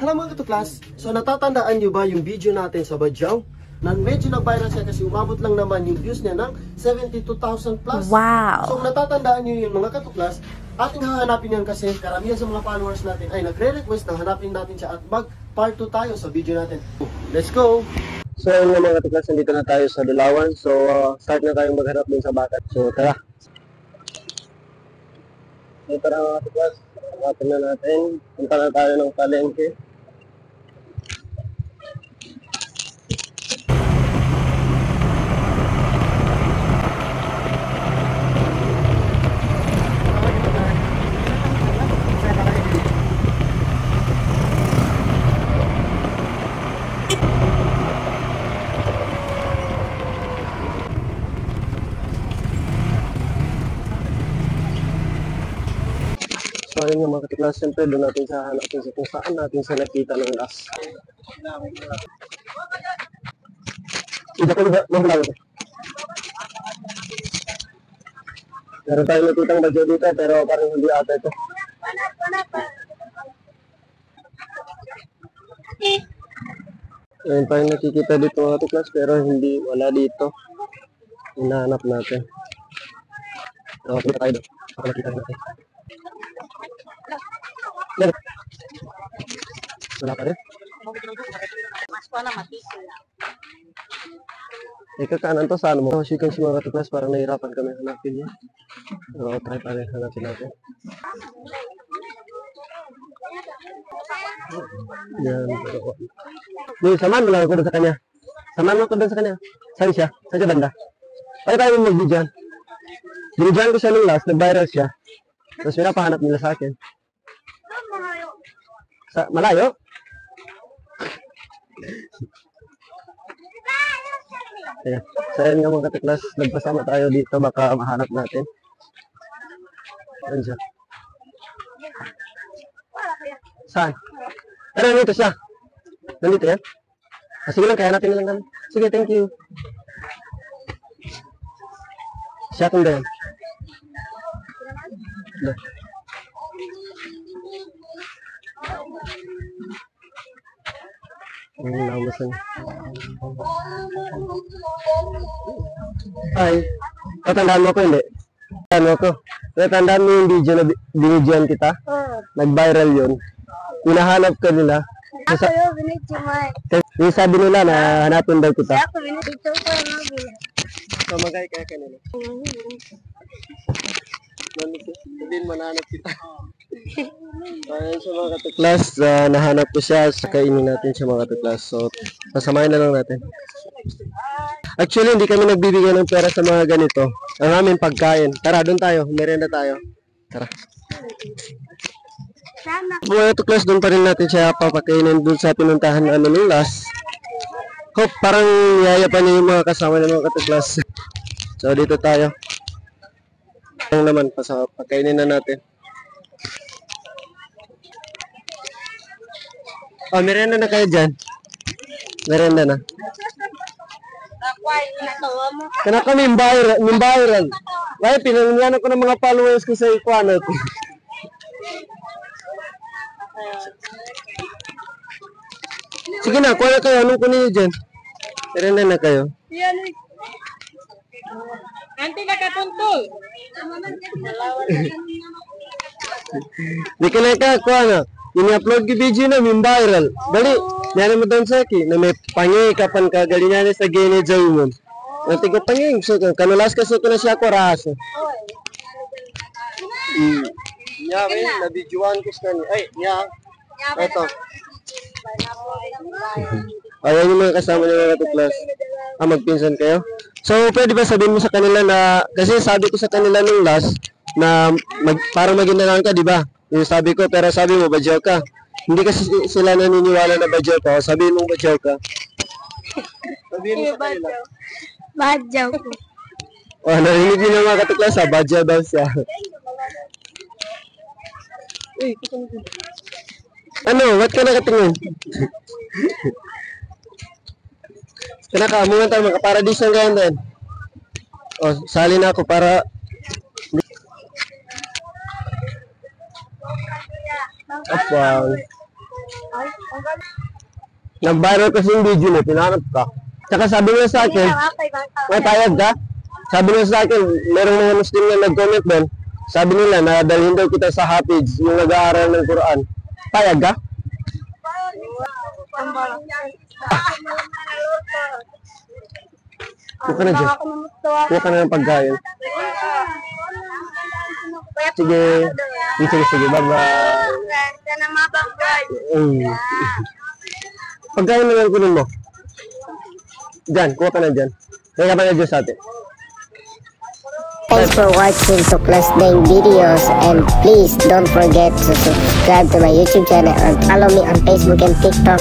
Hello mga katuklas, so natatandaan nyo ba yung video natin sa Badyaw? Na medyo nag-viral siya kasi umabot lang naman yung views niya ng 72,000 plus. Wow! So natatandaan nyo yung mga katuklas, ating hahanapin yan kasi karamihan sa mga followers natin ay nagre-request na hanapin natin siya at mag-part 2 tayo sa video natin. Let's go! So yun mga katuklas, nandito na tayo sa Dalawan. So start na tayong maghanap din sa bakat. So tara! So tara mga katuklas, hanapin na natin. Punta na tayo ng palengke. So ayun nga mga katuklas, siyempre doon natin sa hanapin sa kung saan natin sa nakita ng last. Hindi ko mahulaw ito. Meron tayong nakitang badyo dito pero parang hindi ata ito. Ayun tayong nakikita dito mga katuklas pero hindi, wala dito. Hinahanap natin. So kita tayo doon. Ako nakita natin. Wala pa rin? Mas ko na matisol. Kakanan to sa ano mo? As you can see mga katuklas, parang nahirapan kami hanapin yun. Pero try pa rin hanapin natin. Yan. Uy, samahan mo lang ako doon sa kanya. Samahan mo ako doon sa kanya. Saan siya? Saan siya banda? Ay tayo mo mag-videoan. Binidyoan ko siya nung last, nag-viral siya. Tapos pinapahanap nila sa akin. Sa malayo? Ayan. So ayan nga mga katuklas, nagpasama tayo dito, baka mahanap natin. Ayan siya. Saan? Ano, nandito siya? Nandito yan? Ah, sige lang, kaya natin lang kami. Sige, thank you. Siya kung ganyan. Ay, tatandaan mo ko hindi? Tatandaan mo ko? Tatandaan mo yung video na binidyoan kita? Nag-viral yun. Hinahanap ka nila. Ako yung binidyoan. Yung sabi nila na hanapin daw kita. Ako binidyoan ko yung mabila. So magay kaya kanila. Sabihin mo nahanap kita. Ayan siya mga katuklas, nahanap ko siya, kainin natin siya mga katuklas. So, pasamahin na lang natin. Actually, hindi kami nagbibigay ng pera sa mga ganito. Ang aming pagkain. Tara, doon tayo. Merenda tayo. Tara. Mga katuklas, doon pa rin natin siya papakainin doon sa pinuntahan namin ng last. Hope, parang yaya pa niya yung mga kasama ng mga katuklas. So, dito tayo. Ang naman, pakainin na natin. Oh, merenda na kayo dyan. Merenda na. Kana kami viral. Ay, pinanunyan ako ng mga followers ko sa ikuan ko. Sige na, kuha na kayo. Anong kunin nyo dyan? Merenda na kayo. Anti na katuntol. Di ka na ka, kuha na. Ini-upload ki video na, min viral. Dali, nyan mo doon sa akin, na may pangi kapan ka, gali nyan sa gini jawin. Nanti ko pangi, so kanulas kasi ko na siya ko raso. Ya, may na-videoan ko sa kanya. Ay, ya. Ito. Ayan yung mga kasama niyo mga katuklas. Magpinsan kayo. So, pwede ba sabihin mo sa kanila na, kasi sabi ko sa kanila nung last, na parang maginalaan ka, di ba? Yung sabi ko, pero sabi mo, badyaw ka. Hindi kasi sila naniniwala na badyaw ka. Sabihin mo, badyaw ka. Sabihin mo sa kanila. Badyaw ko. Oh, narinig niyo mga katuklas, badyaw daw siya. Uy, ano, ba't ka nakatingin? Kanaka, mga tayo, makaparadis ng ganyan din. Oh, sali na ako para Wow. Nag-viral kasi yung video mo, pinanap ka. Tsaka sabi nila sa akin, may payag ka? Sabi nila sa akin, merong mga Muslim na nag-comment doon. Sabi nila na dalhin daw kita sa Hafiz, yung nag-aaral ng Quran. Payag ka? Kuha ka na dyan. Kuha ka na ng pagkain. Sige. Sige. Bye-bye. Sana mabangay. Pagkain na lang kunin mo. Diyan, kuha ka na dyan. Kaya ka pa na dyan sa atin. Thanks for watching Tuklas Deng videos, and please don't forget to subscribe to my YouTube channel and follow me on Facebook and TikTok.